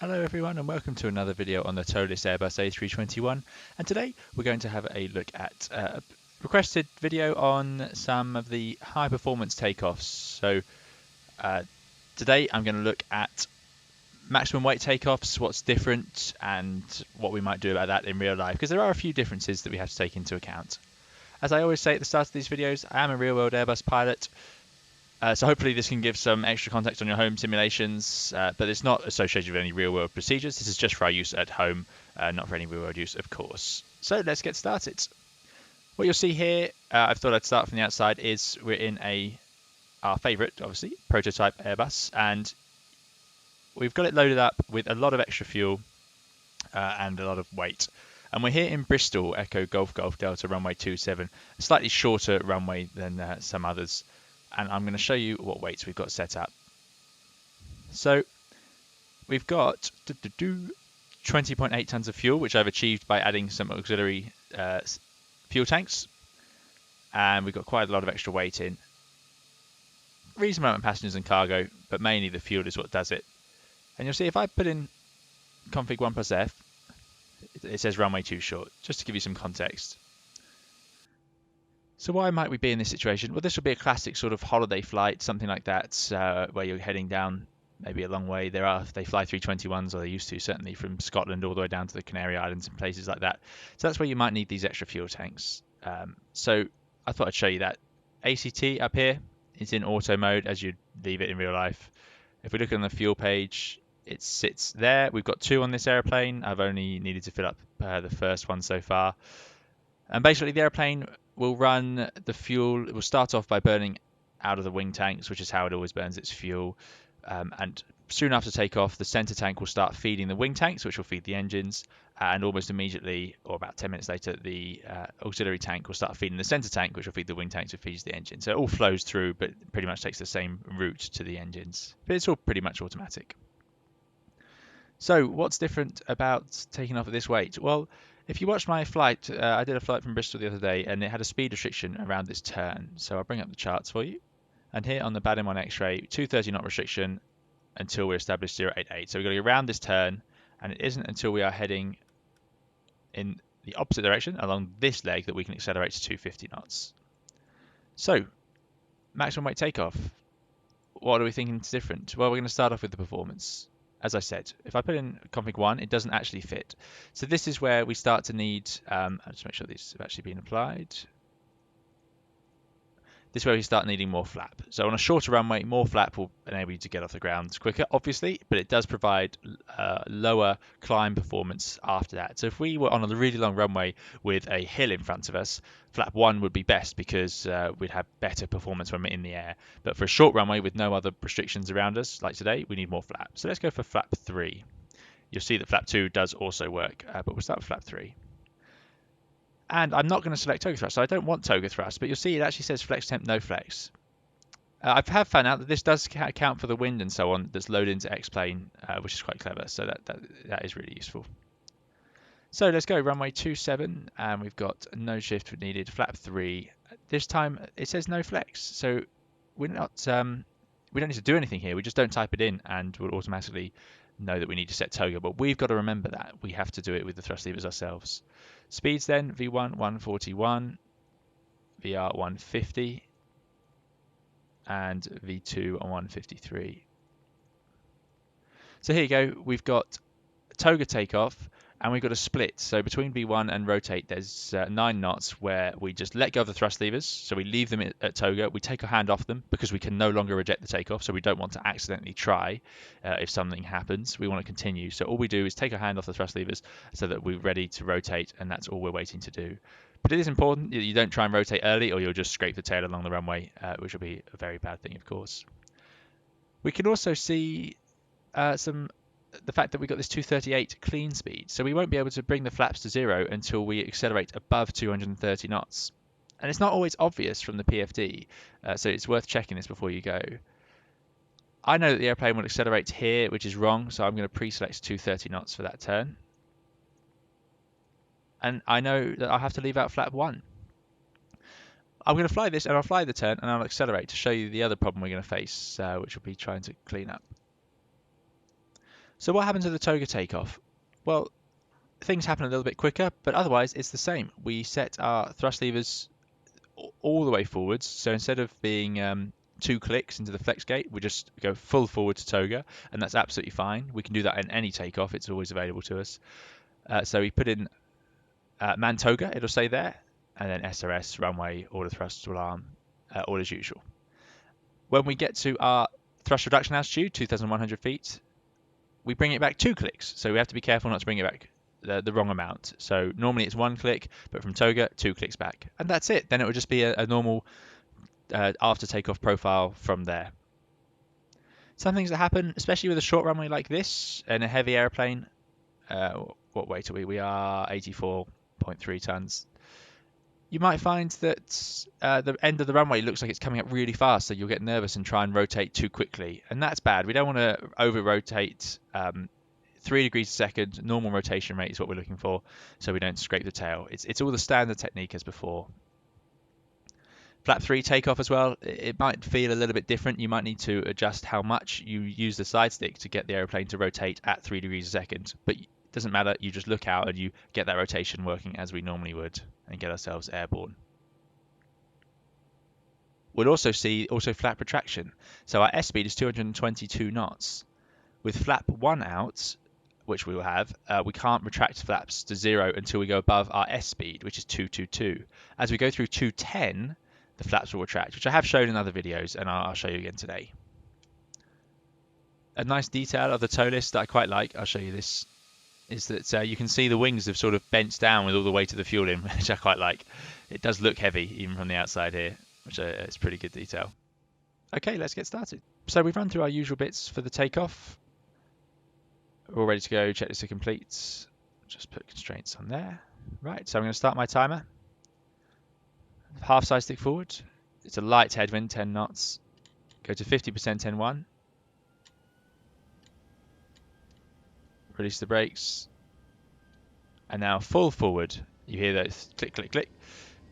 Hello everyone and welcome to another video on the Toliss Airbus A321, and today we're going to have a look at a requested video on some of the high performance takeoffs. So today I'm going to look at maximum weight takeoffs, what's different and what we might do about that in real life, because there are a few differences that we have to take into account. As I always say at the start of these videos, I am a real world Airbus pilot. So hopefully this can give some extra context on your home simulations, but it's not associated with any real-world procedures. This is just for our use at home, not for any real-world use, of course. So let's get started. What you'll see here, I thought I'd start from the outside, is we're in our favourite, obviously, prototype Airbus, and we've got it loaded up with a lot of extra fuel and a lot of weight. And we're here in Bristol, Echo Golf Golf Delta runway 27, a slightly shorter runway than some others. And I'm going to show you what weights we've got set up. So we've got 20.8 tons of fuel, which I've achieved by adding some auxiliary fuel tanks. And we've got quite a lot of extra weight in. Reasonable amount of passengers and cargo, but mainly the fuel is what does it. And you'll see if I put in config 1 plus F, it says runway too short, just to give you some context. So why might we be in this situation? Well, this would be a classic sort of holiday flight, something like that, where you're heading down maybe a long way. They fly 321s, or they used to, certainly from Scotland all the way down to the Canary Islands and places like that. So that's where you might need these extra fuel tanks. So I thought I'd show you that. ACT up here is in auto mode as you'd leave it in real life. If we look on the fuel page, it sits there. We've got 2 on this airplane. I've only needed to fill up the first one so far. And basically the airplane will run the fuel. It will start off by burning out of the wing tanks, which is how it always burns its fuel. And soon after takeoff, the center tank will start feeding the wing tanks, which will feed the engines. And almost immediately, or about 10 minutes later, the auxiliary tank will start feeding the center tank, which will feed the wing tanks, which feeds the engine. So it all flows through, but pretty much takes the same route to the engines. But it's all pretty much automatic. So what's different about taking off at this weight? Well, if you watch my flight, I did a flight from Bristol the other day, and it had a speed restriction around this turn. So I'll bring up the charts for you. And here on the BADM 1 X-ray, 230 knot restriction until we're established 088. So we've got to go around this turn, and it isn't until we are heading in the opposite direction along this leg that we can accelerate to 250 knots. So maximum weight takeoff. What are we thinking is different? Well, we're going to start off with the performance. As I said, if I put in config 1, it doesn't actually fit. So this is where we start to need, I'll just make sure these have actually been applied. This is where we start needing more flap. So on a shorter runway, more flap will enable you to get off the ground quicker, obviously, but it does provide lower climb performance after that. So if we were on a really long runway with a hill in front of us, flap 1 would be best because we'd have better performance when we're in the air. But for a short runway with no other restrictions around us, like today, we need more flap. So let's go for flap 3. You'll see that flap 2 does also work, but we'll start with flap 3. And I'm not going to select toga thrust, so I don't want toga thrust, but you'll see it actually says flex temp, no flex. I have found out that this does account for the wind and so on that's loaded into X-plane, which is quite clever, so that is really useful. So let's go runway 27, and we've got no shift needed, flap 3. This time it says no flex, so we're not, we don't need to do anything here, we just don't type it in and we'll automatically know that we need to set toga, but we've got to remember that. We have to do it with the thrust levers ourselves. Speeds then, V1 141, VR 150, and V2 on 153. So here you go, we've got toga takeoff, and we've got a split. So between V1 and rotate, there's 9 knots where we just let go of the thrust levers. So we leave them at toga. We take our hand off them because we can no longer reject the takeoff. So we don't want to accidentally try if something happens. We want to continue. So all we do is take our hand off the thrust levers so that we're ready to rotate, and that's all we're waiting to do. But it is important that you don't try and rotate early, or you'll just scrape the tail along the runway, which will be a very bad thing, of course. We can also see the fact that we've got this 238 clean speed, so we won't be able to bring the flaps to 0 until we accelerate above 230 knots. And it's not always obvious from the PFD, so it's worth checking this before you go. I know that the airplane will accelerate here, which is wrong, so I'm going to pre-select 230 knots for that turn. And I know that I'll have to leave out flap 1. I'm going to fly this, and I'll fly the turn, and I'll accelerate to show you the other problem we're going to face, which will be trying to clean up. So what happens with the toga takeoff? Well, things happen a little bit quicker, but otherwise it's the same. We set our thrust levers all the way forwards. So instead of being 2 clicks into the flex gate, we just go full forward to toga, and that's absolutely fine. We can do that in any takeoff. It's always available to us. So we put in man toga, it'll say there, and then SRS, runway, order thrust to alarm, all as usual. When we get to our thrust reduction altitude, 2,100 feet, we bring it back 2 clicks. So we have to be careful not to bring it back the wrong amount. So normally it's 1 click, but from toga, 2 clicks back. And that's it. Then it would just be a normal after takeoff profile from there. Some things that happen, especially with a short runway like this and a heavy airplane, what weight are we? We are 84.3 tons. You might find that the end of the runway looks like it's coming up really fast, so you'll get nervous and try and rotate too quickly, and that's bad. We don't want to over-rotate. 3 degrees a second, normal rotation rate is what we're looking for, so we don't scrape the tail. It's all the standard technique as before. Flap 3 takeoff as well, it might feel a little bit different. You might need to adjust how much you use the side stick to get the aeroplane to rotate at 3 degrees a second, but it doesn't matter. You just look out and you get that rotation working as we normally would and get ourselves airborne. We'll also see flap retraction. So our S speed is 222 knots. With flap 1 out, which we will have, we can't retract flaps to 0 until we go above our S speed, which is 222. As we go through 210, the flaps will retract, which I have shown in other videos, and I'll show you again today. A nice detail of the Toliss that I quite like, I'll show you this, is that you can see the wings have sort of bent down with all the weight of the fuel in, which I quite like. It does look heavy, even from the outside here, which is pretty good detail. Okay, let's get started. So we've run through our usual bits for the takeoff. We're all ready to go. Checklist are complete. Just put constraints on there. Right, so I'm going to start my timer. Half side stick forward. It's a light headwind, 10 knots. Go to 50% N1. Release the brakes. And now full forward. You hear those click, click, click.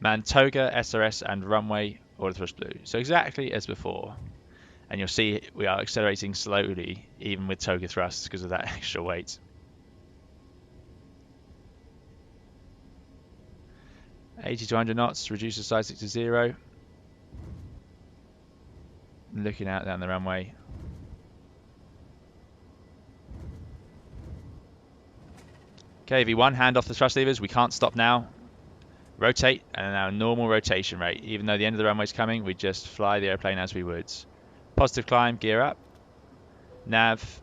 Man toga, SRS, and runway, order thrust blue. So exactly as before. And you'll see we are accelerating slowly, even with toga thrusts, because of that extra weight. $80 to 100 knots, reduce the side stick to 0. Looking out down the runway. Okay, V1, hand off the thrust levers. We can't stop now. Rotate, and now normal rotation rate. Even though the end of the runway is coming, we just fly the airplane as we would. Positive climb, gear up. Nav.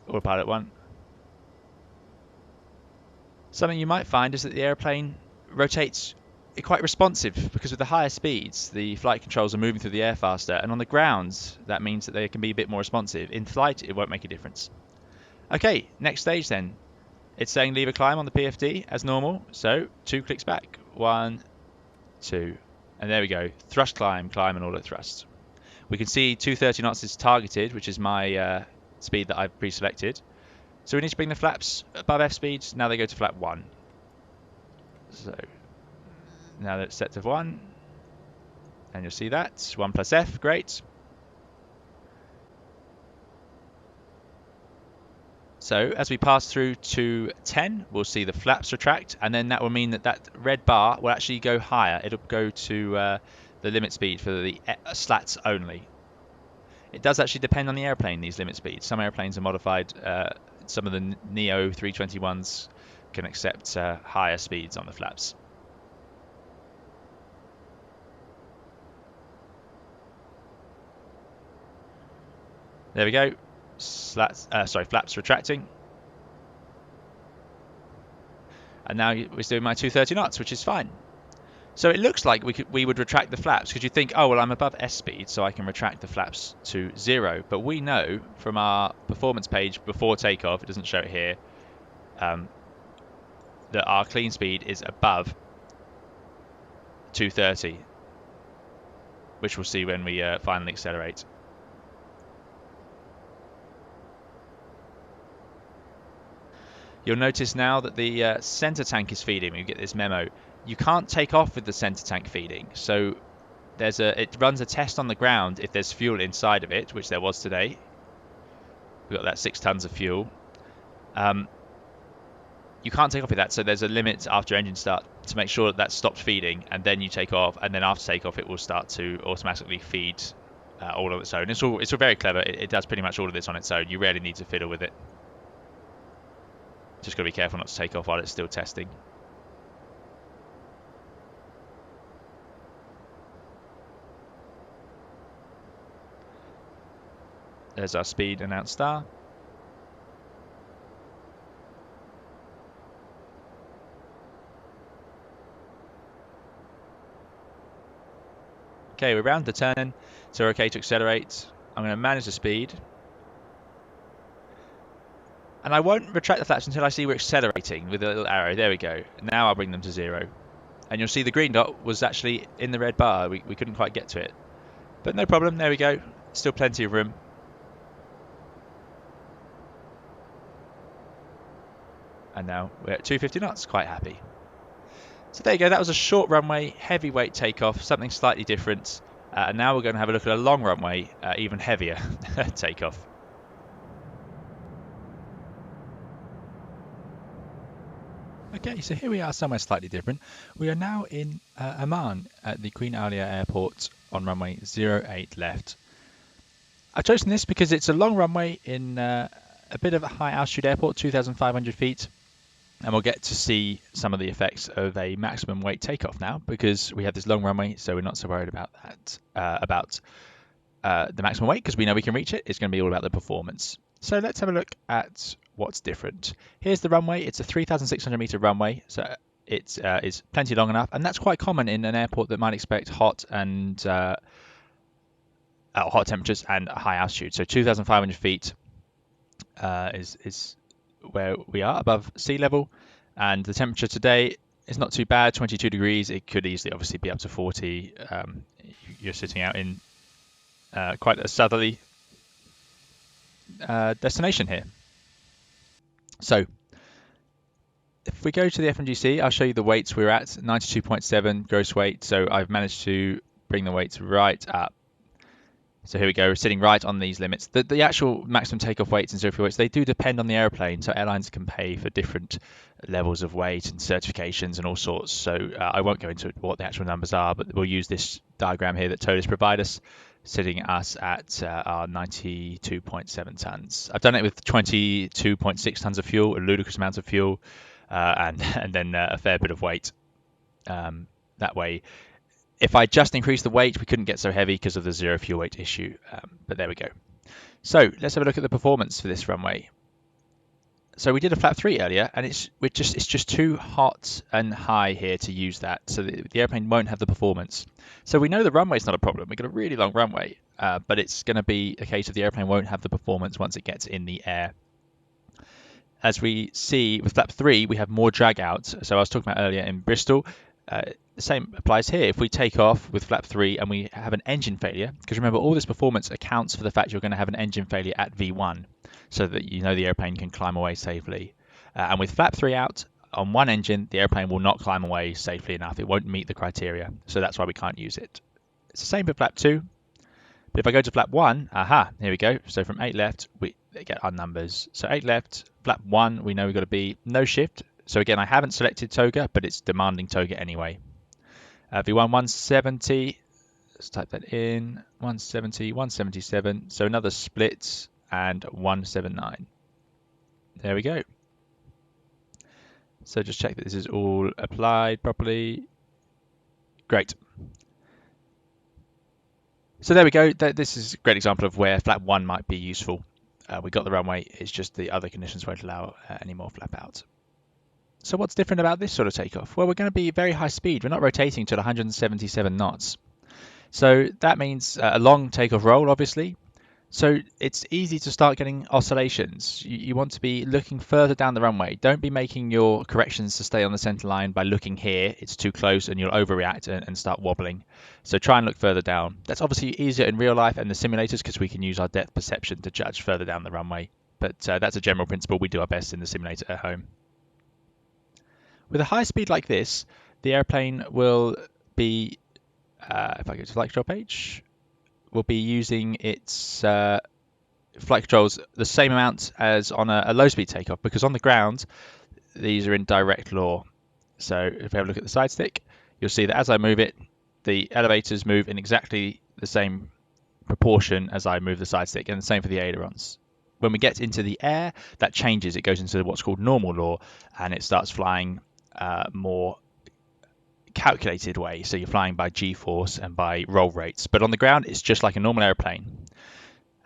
Autopilot 1. Something you might find is that the airplane rotates quite responsive, because with the higher speeds, the flight controls are moving through the air faster, and on the ground, that means that they can be a bit more responsive. In flight, it won't make a difference. Okay, next stage then. It's saying lever climb on the PFD as normal, so 2 clicks back. 1, 2, and there we go. Thrust climb, climb, and auto thrust. We can see 230 knots is targeted, which is my speed that I've pre-selected. So we need to bring the flaps above F speed. Now they go to flap 1. So now that it's set to 1, and you'll see that 1 plus F, great. So as we pass through to 10, we'll see the flaps retract, and then that will mean that that red bar will actually go higher. It'll go to the limit speed for the slats only. It does actually depend on the airplane, these limit speeds. Some airplanes are modified. Some of the Neo 321s can accept higher speeds on the flaps. There we go. Flaps retracting. And now we're doing my 230 knots, which is fine. So it looks like we would retract the flaps because you think, oh, well, I'm above S speed, so I can retract the flaps to 0. But we know from our performance page before takeoff, it doesn't show it here, that our clean speed is above 230, which we'll see when we finally accelerate. You'll notice now that the center tank is feeding. We get this memo. You can't take off with the center tank feeding, so it runs a test on the ground if there's fuel inside of it, which there was today. We've got that 6 tons of fuel. You can't take off with that, so there's a limit after engine start to make sure that that's stopped feeding, and then you take off, and then after takeoff it will start to automatically feed all on its own. It's all very clever. It does pretty much all of this on its own. You rarely need to fiddle with it. Just got to be careful not to take off while it's still testing. There's our speed announced star. Okay, we're round the turn, so we're okay to accelerate. I'm going to manage the speed. And I won't retract the flaps until I see we're accelerating with a little arrow. There we go. Now I'll bring them to 0. And you'll see the green dot was actually in the red bar. We couldn't quite get to it. But no problem. There we go. Still plenty of room. And now we're at 250 knots. Quite happy. So there you go. That was a short runway, heavyweight takeoff, something slightly different. And now we're going to have a look at a long runway, even heavier takeoff. Okay, so here we are somewhere slightly different. We are now in Amman at the Queen Alia Airport on runway 08 left. I've chosen this because it's a long runway in a bit of a high altitude airport, 2,500 feet. And we'll get to see some of the effects of a maximum weight takeoff now because we have this long runway, so we're not so worried about that, the maximum weight, because we know we can reach it. It's going to be all about the performance. So let's have a look at what's different. Here's the runway. It's a 3,600 meter runway, so it is plenty long enough, and that's quite common in an airport that might expect hot temperatures and high altitude. So 2,500 feet is where we are above sea level, and the temperature today is not too bad, 22 degrees. It could easily obviously be up to 40. You're sitting out in quite a southerly destination here. So if we go to the FMGC, I'll show you the weights we're at. 92.7 gross weight, so I've managed to bring the weights right up. So here we go, we're sitting right on these limits. The actual maximum takeoff weights and zero fuel weights, they do depend on the airplane, so airlines can pay for different levels of weight and certifications and all sorts. So I won't go into what the actual numbers are, but we'll use this diagram here that Toliss provide us, sitting us at our 92.7 tons. I've done it with 22.6 tons of fuel, a ludicrous amount of fuel, and then a fair bit of weight. That way, if I just increased the weight, we couldn't get so heavy because of the zero fuel weight issue, but there we go. So let's have a look at the performance for this runway. So we did a flap 3 earlier, and it's just too hot and high here to use that, so the airplane won't have the performance. So we know the runway's not a problem. We've got a really long runway, but it's going to be a case of the airplane won't have the performance once it gets in the air. As we see with flap 3, we have more drag out. So I was talking about earlier in Bristol. The same applies here. If we take off with flap 3 and we have an engine failure, because remember, all this performance accounts for the fact you're going to have an engine failure at V1, so that you know the airplane can climb away safely. And with flap 3 out on one engine, the airplane will not climb away safely enough. It won't meet the criteria, so that's why we can't use it. It's the same for flap 2. But if I go to flap 1, here we go. So from 8 left, we get our numbers. So 8 left, flap 1, we know we've got to be no shift. So again, I haven't selected toga, but it's demanding toga anyway. V1 170, let's type that in, 170, 177, so another split, and 179. There we go. So just check that this is all applied properly. Great. So there we go. This is a great example of where flap 1 might be useful. We got the runway, it's just the other conditions won't allow any more flap out. So what's different about this sort of takeoff? Well, we're going to be very high speed. We're not rotating to 177 knots. So that means a long takeoff roll, obviously. So it's easy to start getting oscillations. You want to be looking further down the runway. Don't be making your corrections to stay on the center line by looking here. It's too close and you'll overreact and start wobbling. So try and look further down. That's obviously easier in real life and the simulators because we can use our depth perception to judge further down the runway. But that's a general principle. We do our best in the simulator at home. With a high speed like this, the airplane will be, if I go to flight control page, will be using its flight controls the same amount as on a low speed takeoff, because on the ground these are in direct law. So if we have a look at the side stick, you'll see that as I move it, the elevators move in exactly the same proportion as I move the side stick, and the same for the ailerons. When we get into the air, that changes. It goes into what's called normal law, and it starts flying more calculated way. So you're flying by G-force and by roll rates. But on the ground, it's just like a normal airplane.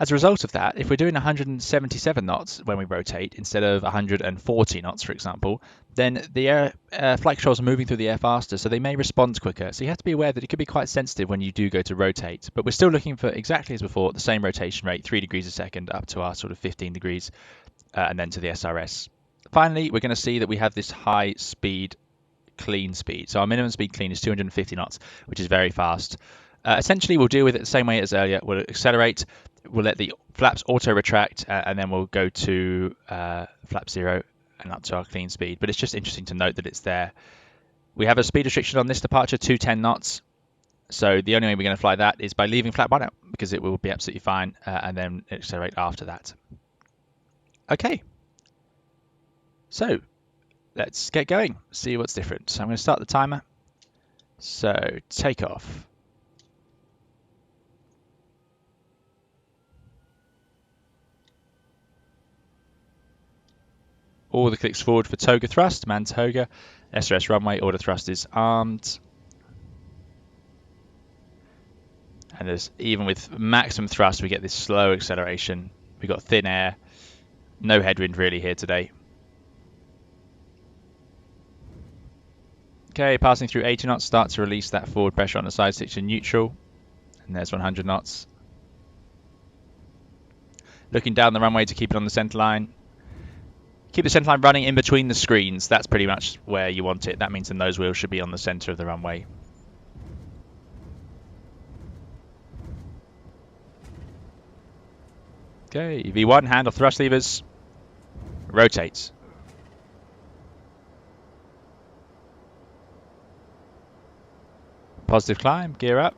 As a result of that, if we're doing 177 knots when we rotate instead of 140 knots, for example, then the flight controls are moving through the air faster, so they may respond quicker. So you have to be aware that it could be quite sensitive when you do go to rotate. But we're still looking for, exactly as before, the same rotation rate, 3 degrees a second up to our sort of 15 degrees, and then to the SRS. Finally, we're going to see that we have this high speed clean speed. So our minimum speed clean is 250 knots, which is very fast. Essentially, we'll deal with it the same way as earlier. We'll accelerate, we'll let the flaps auto retract, and then we'll go to flap 0 and up to our clean speed. But it's just interesting to note that it's there. We have a speed restriction on this departure, 210 knots. So the only way we're going to fly that is by leaving flap 1 out, because it will be absolutely fine, and then accelerate after that. Okay. So let's get going, see what's different. So I'm going to start the timer. So takeoff. All the clicks forward for toga thrust, man toga, SRS runway, order thrust is armed. And there's, even with maximum thrust, we get this slow acceleration. We've got thin air, no headwind really here today. Okay, passing through 80 knots, start to release that forward pressure on the side stick to neutral. And there's 100 knots. Looking down the runway to keep it on the center line. Keep the center line running in between the screens. That's pretty much where you want it. That means the nose wheel should be on the center of the runway. Okay, V1, handle thrust levers. Rotate. Positive climb, gear up.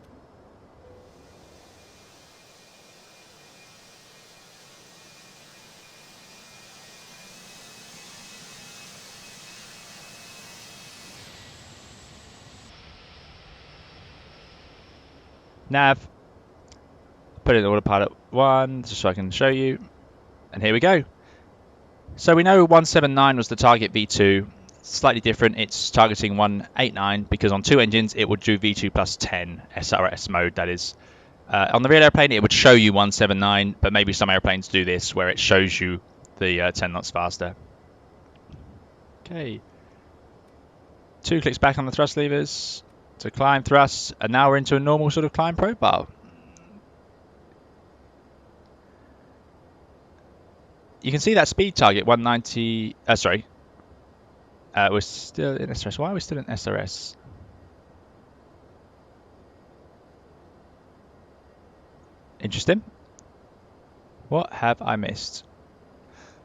Nav. Put it in autopilot 1 just so I can show you. And here we go. So we know 179 was the target V2. Slightly different, it's targeting 189 because on 2 engines it would do V2 plus 10 SRS mode, that is. On the real airplane it would show you 179, but maybe some airplanes do this where it shows you the 10 knots faster. Okay. 2 clicks back on the thrust levers to climb thrust, and now we're into a normal sort of climb profile. You can see that speed target 190, we're still in SRS. Why are we still in SRS? Interesting. What have I missed?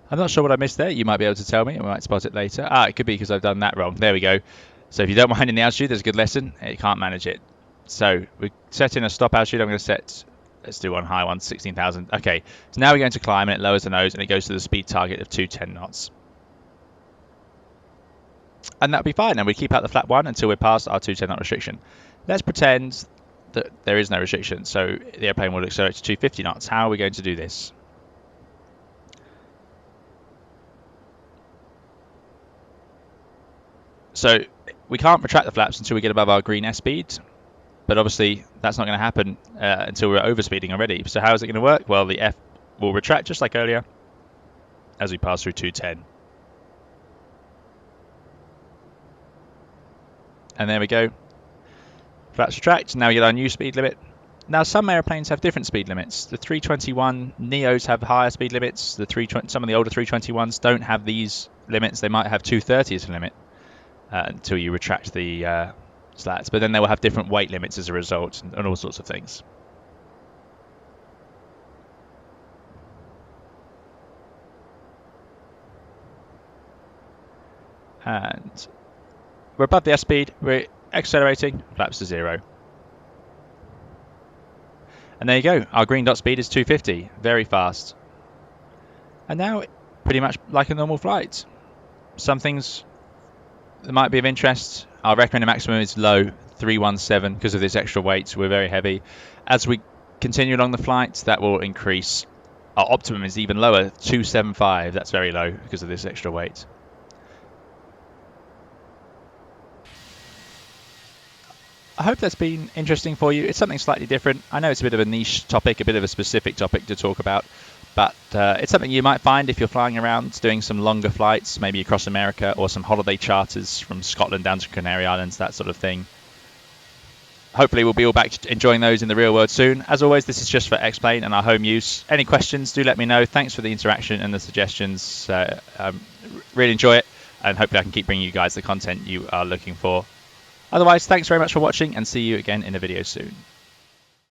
I'm not sure what I missed there. You might be able to tell me. We might spot it later. It could be because I've done that wrong. There we go. So if you don't mind in the altitude, there's a good lesson. You can't manage it. So we set in a stop altitude. I'm going to set, let's do one high one, 16,000. Okay, so now we're going to climb and it lowers the nose and it goes to the speed target of 210 knots. And that'll be fine. And we keep out the flap 1 until we're past our 210 knot restriction. Let's pretend that there is no restriction. So the airplane will accelerate to 250 knots. How are we going to do this? So we can't retract the flaps until we get above our green S-speed. But obviously that's not going to happen until we're overspeeding already. So how is it going to work? Well, the F will retract just like earlier as we pass through 210. And there we go. Flaps retract. Now you're on new speed limit. Now some airplanes have different speed limits. The 321 Neos have higher speed limits. Some of the older 321s don't have these limits. They might have 230 as a limit until you retract the slats. But then they will have different weight limits as a result, and all sorts of things. And we're above the airspeed. We're accelerating. Flaps to 0. And there you go. Our green dot speed is 250. Very fast. And now, pretty much like a normal flight. Some things that might be of interest. Our recommended maximum is low, 317, because of this extra weight. We're very heavy. As we continue along the flight, that will increase. Our optimum is even lower, 275. That's very low because of this extra weight. I hope that's been interesting for you. It's something slightly different. I know it's a bit of a niche topic, a bit of a specific topic to talk about, but it's something you might find if you're flying around doing some longer flights, maybe across America, or some holiday charters from Scotland down to Canary Islands, that sort of thing. Hopefully we'll be all back enjoying those in the real world soon. As always, this is just for X-Plane and our home use. Any questions, do let me know. Thanks for the interaction and the suggestions. Really enjoy it, and hopefully I can keep bringing you guys the content you are looking for. Otherwise, thanks very much for watching, and see you again in a video soon.